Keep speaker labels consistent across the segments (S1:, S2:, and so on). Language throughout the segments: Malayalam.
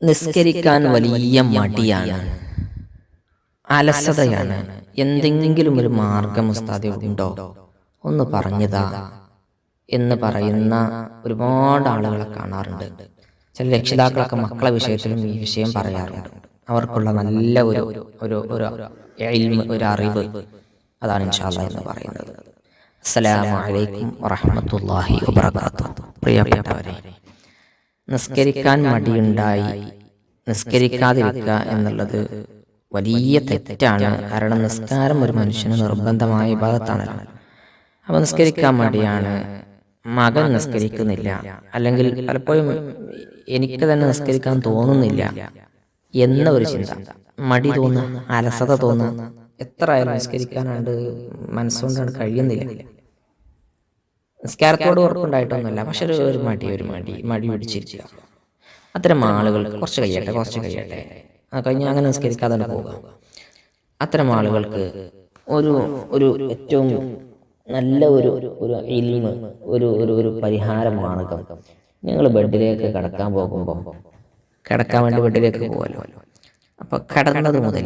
S1: നിസ്കരിക്കാൻ വലിയ മടിയാണ്, അലസതയാണ്. എന്തെങ്കിലും ഒരു മാർഗം ഉസ്താദേ ഉണ്ടോ, ഒന്ന് പറഞ്ഞതാ എന്ന് പറയുന്ന ഒരുപാട് ആളുകളെ കാണാറുണ്ട്. ചില രക്ഷിതാക്കളൊക്കെ മക്കളെ വിഷയത്തിലും ഈ വിഷയം പറയാറുണ്ട്. അവർക്കുള്ള നല്ല ഒരു അറിവ് അതാണ് ഇൻഷാ അല്ലാഹ് എന്ന് പറയുന്നത്. അസ്സലാമു അലൈക്കും വറഹ്മത്തുള്ളാഹി വബറകാതുഹു. പ്രിയപ്പെട്ടവരെ, നിസ്കരിക്കാൻ മടിയുണ്ടായി നിസ്കരിക്കാതിരിക്കുക എന്നുള്ളത് വലിയ തെറ്റാണ്. കാരണം നിസ്കാരം ഒരു മനുഷ്യന് നിർബന്ധമായ ഇബാദത്താണല്ലോ. അപ്പോൾ നിസ്കരിക്കാൻ മടിയാണ്, മകൻ നിസ്കരിക്കുന്നില്ല, അല്ലെങ്കിൽ പലപ്പോഴും എനിക്ക് തന്നെ നിസ്കരിക്കാൻ തോന്നുന്നില്ല എന്ന ഒരു ചിന്ത, മടി തോന്നുക, അലസത തോന്നുക, എത്ര ആയാലും നിസ്കരിക്കാനാണ്ട് മനസ്സുകൊണ്ടാണ് കഴിയുന്നില്ല. നിസ്കാരത്തോട് ഉറപ്പുണ്ടായിട്ടൊന്നുമല്ല, പക്ഷെ ഒരു മടി പിടിച്ചിരിക്കുക. അത്തരം ആളുകൾക്ക് കുറച്ച് കഴിയട്ടെ കഴിഞ്ഞ് അങ്ങനെ നിസ്കരിക്കാതെ പോവുക. അത്തരം ആളുകൾക്ക് ഒരു ഏറ്റവും നല്ല ഒരു ഇൽമ്, ഒരു പരിഹാര മാർഗം, നിങ്ങൾ ബെഡിലേക്ക് കിടക്കാൻ വേണ്ടി ബെഡിലേക്ക് പോകുമല്ലോ. അപ്പോൾ കിടന്നത് മുതൽ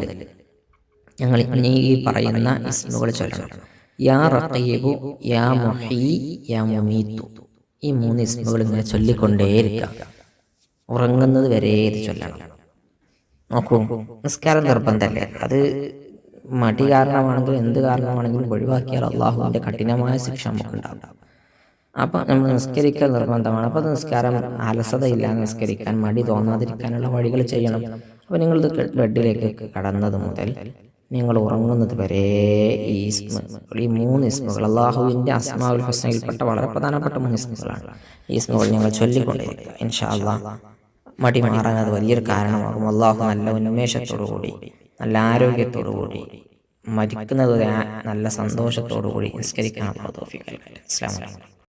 S1: ഞങ്ങൾ ഈ പറയുന്ന ഇസ്മുകൾ ചൊല്ലണം. യാ റഖീബു, യാ മുഹീ, യാ മുമീതു. ഈ 3 ഇസ്മുകൾ ഇങ്ങനെ ചൊല്ലിക്കൊണ്ടേയിരിക്കുക. ഉറങ്ങുന്നത് വരെ ഇത് ചൊല്ലണം. നോക്കൂ, നിസ്കാരം നിർബന്ധമല്ലേ. അത് മടി കാരണമാണെങ്കിലും എന്ത് കാരണമാണെങ്കിലും ഒഴിവാക്കിയാൽ അള്ളാഹുവിൻ്റെ കഠിനമായ ശിക്ഷ നമുക്കുണ്ടാകും. അപ്പം നമ്മൾ നിസ്കരിക്കാൻ നിർബന്ധമാണ്. അപ്പോൾ നിസ്കാരം അലസതയില്ല, നിസ്കരിക്കാൻ മടി തോന്നാതിരിക്കാനുള്ള വഴികൾ ചെയ്യണം. അപ്പോൾ നിങ്ങൾ ബെഡിലേക്ക് കടന്നത് മുതൽ നിങ്ങൾ ഉറങ്ങുന്നത് വരെ ഈ 3 ഇസ്മുകൾ, അള്ളാഹുവിൻ്റെ അസ്മാഉൽ ഹുസ്നയിൽപ്പെട്ട വളരെ പ്രധാനപ്പെട്ട 3 ഇസ്മുകളാണ്. ഈ ഇസ്മുകൾ നിങ്ങൾ ചൊല്ലിക്കൊണ്ടിരിക്കുക. ഇൻഷാ അല്ലാഹ് മടി മാറാൻ അത് വലിയൊരു കാരണമാകും. അള്ളാഹു നല്ല ഉന്മേഷത്തോടു കൂടി, നല്ല ആരോഗ്യത്തോടു കൂടി, മരിക്കുന്നത് നല്ല സന്തോഷത്തോടു കൂടി നിസ്കരിക്കാനുള്ള തൗഫീഖ് നൽകട്ടെ. അസ്സലാമു അലൈക്കും.